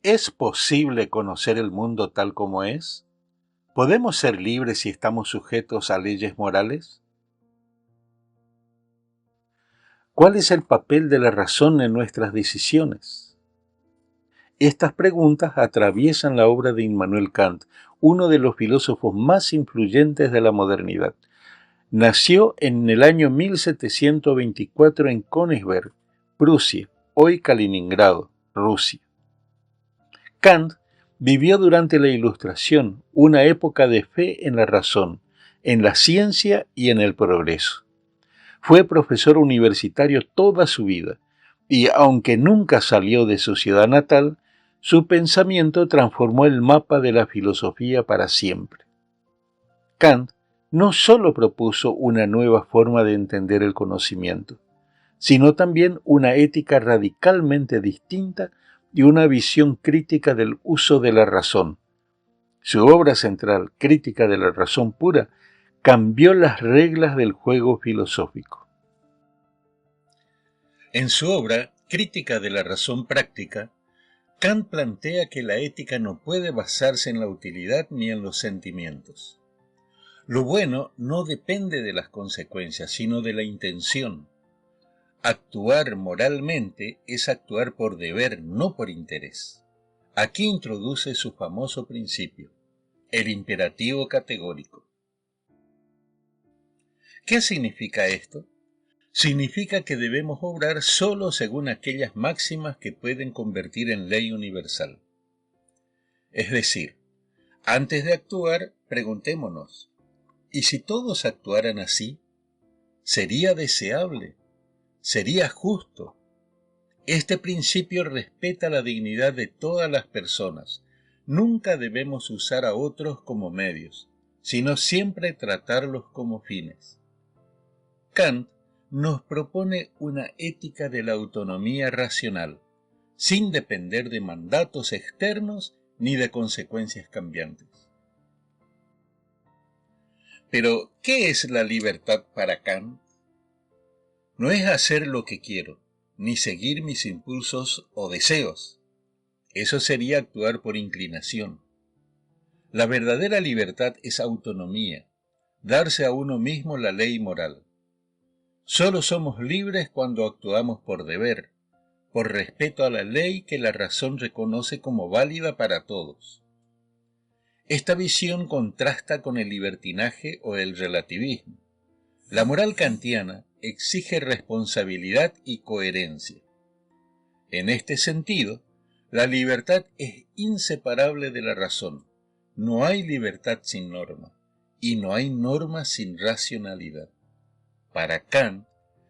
¿Es posible conocer el mundo tal como es? ¿Podemos ser libres si estamos sujetos a leyes morales? ¿Cuál es el papel de la razón en nuestras decisiones? Estas preguntas atraviesan la obra de Immanuel Kant, uno de los filósofos más influyentes de la modernidad. Nació en el año 1724 en Königsberg, Prusia, hoy Kaliningrado, Rusia. Kant vivió durante la Ilustración, una época de fe en la razón, en la ciencia y en el progreso. Fue profesor universitario toda su vida, y aunque nunca salió de su ciudad natal, su pensamiento transformó el mapa de la filosofía para siempre. Kant no solo propuso una nueva forma de entender el conocimiento, sino también una ética radicalmente distinta y una visión crítica del uso de la razón. Su obra central, Crítica de la razón pura, cambió las reglas del juego filosófico. En su obra, Crítica de la razón práctica, Kant plantea que la ética no puede basarse en la utilidad ni en los sentimientos. Lo bueno no depende de las consecuencias, sino de la intención. Actuar moralmente es actuar por deber, no por interés. Aquí introduce su famoso principio, el imperativo categórico. ¿Qué significa esto? Significa que debemos obrar solo según aquellas máximas que pueden convertir en ley universal. Es decir, antes de actuar, preguntémonos, ¿y si todos actuaran así? ¿Sería deseable? ¿Sería justo? Este principio respeta la dignidad de todas las personas. Nunca debemos usar a otros como medios, sino siempre tratarlos como fines. Kant nos propone una ética de la autonomía racional, sin depender de mandatos externos ni de consecuencias cambiantes. Pero, ¿qué es la libertad para Kant? No es hacer lo que quiero, ni seguir mis impulsos o deseos. Eso sería actuar por inclinación. La verdadera libertad es autonomía, darse a uno mismo la ley moral. Solo somos libres cuando actuamos por deber, por respeto a la ley que la razón reconoce como válida para todos. Esta visión contrasta con el libertinaje o el relativismo. La moral kantiana exige responsabilidad y coherencia. En este sentido, la libertad es inseparable de la razón. No hay libertad sin norma, y no hay norma sin racionalidad. Para Kant,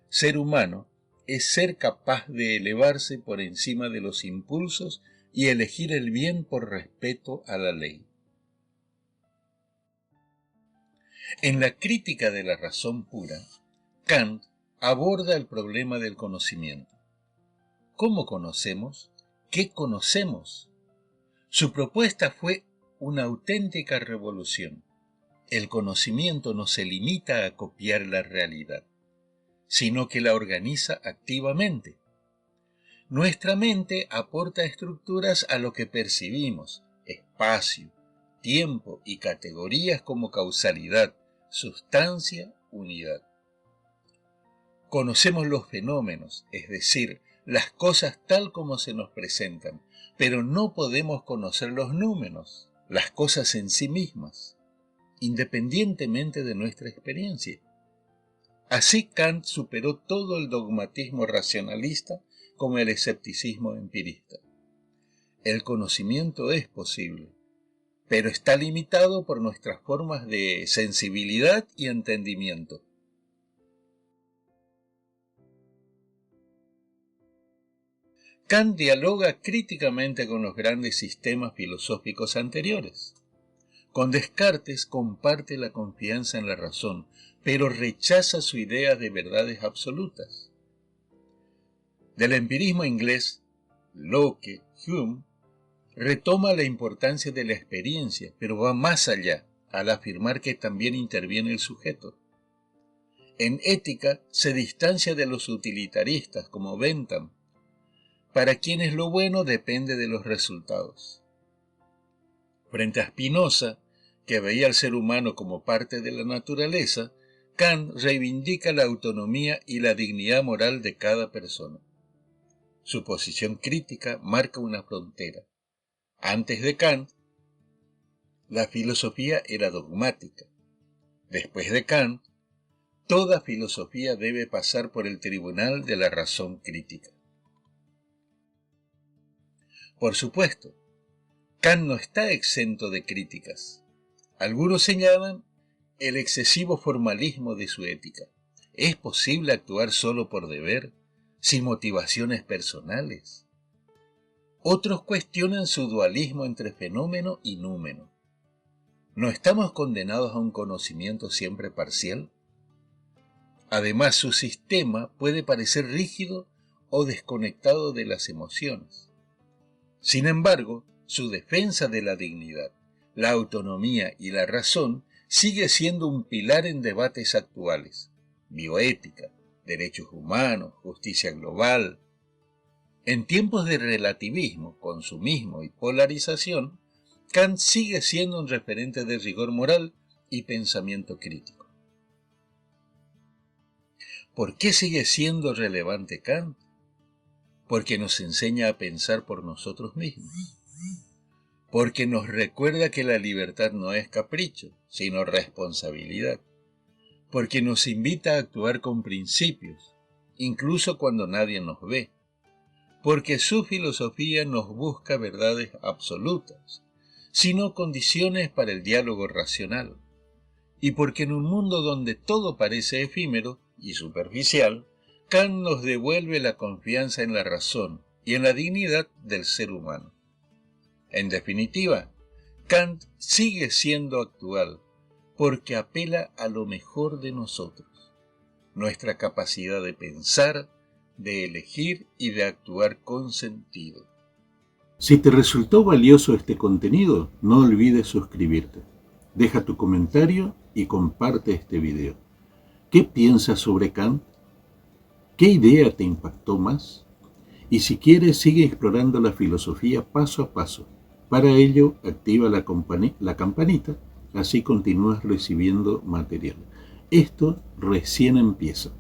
ser humano es ser capaz de elevarse por encima de los impulsos y elegir el bien por respeto a la ley. En la Crítica de la razón pura, Kant aborda el problema del conocimiento. ¿Cómo conocemos? ¿Qué conocemos? Su propuesta fue una auténtica revolución. El conocimiento no se limita a copiar la realidad, sino que la organiza activamente. Nuestra mente aporta estructuras a lo que percibimos, espacio, tiempo y categorías como causalidad, sustancia, unidad. Conocemos los fenómenos, es decir, las cosas tal como se nos presentan, pero no podemos conocer los números, las cosas en sí mismas, independientemente de nuestra experiencia. Así Kant superó todo el dogmatismo racionalista como el escepticismo empirista. El conocimiento es posible, pero está limitado por nuestras formas de sensibilidad y entendimiento. Kant dialoga críticamente con los grandes sistemas filosóficos anteriores. Con Descartes comparte la confianza en la razón, pero rechaza su idea de verdades absolutas. Del empirismo inglés, Locke, Hume, retoma la importancia de la experiencia, pero va más allá, al afirmar que también interviene el sujeto. En ética se distancia de los utilitaristas como Bentham. para quienes lo bueno depende de los resultados. Frente a Spinoza, que veía al ser humano como parte de la naturaleza, Kant reivindica la autonomía y la dignidad moral de cada persona. Su posición crítica marca una frontera. Antes de Kant, la filosofía era dogmática. Después de Kant, toda filosofía debe pasar por el tribunal de la razón crítica. Por supuesto, Kant no está exento de críticas. Algunos señalan el excesivo formalismo de su ética. ¿Es posible actuar solo por deber, sin motivaciones personales? Otros cuestionan su dualismo entre fenómeno y númeno. ¿No estamos condenados a un conocimiento siempre parcial? Además, su sistema puede parecer rígido o desconectado de las emociones. Sin embargo, su defensa de la dignidad, la autonomía y la razón sigue siendo un pilar en debates actuales. Bioética, derechos humanos, justicia global. En tiempos de relativismo, consumismo y polarización, Kant sigue siendo un referente de rigor moral y pensamiento crítico. ¿Por qué sigue siendo relevante Kant? Porque nos enseña a pensar por nosotros mismos. Porque nos recuerda que la libertad no es capricho, sino responsabilidad. Porque nos invita a actuar con principios, incluso cuando nadie nos ve. Porque su filosofía nos busca verdades absolutas, sino condiciones para el diálogo racional. Y porque en un mundo donde todo parece efímero y superficial, Kant nos devuelve la confianza en la razón y en la dignidad del ser humano. En definitiva, Kant sigue siendo actual porque apela a lo mejor de nosotros, nuestra capacidad de pensar, de elegir y de actuar con sentido. Si te resultó valioso este contenido, no olvides suscribirte. Deja tu comentario y comparte este video. ¿Qué piensas sobre Kant? ¿Qué idea te impactó más? Y si quieres, sigue explorando la filosofía paso a paso. Para ello, activa la campanita, así continúas recibiendo material. Esto recién empieza.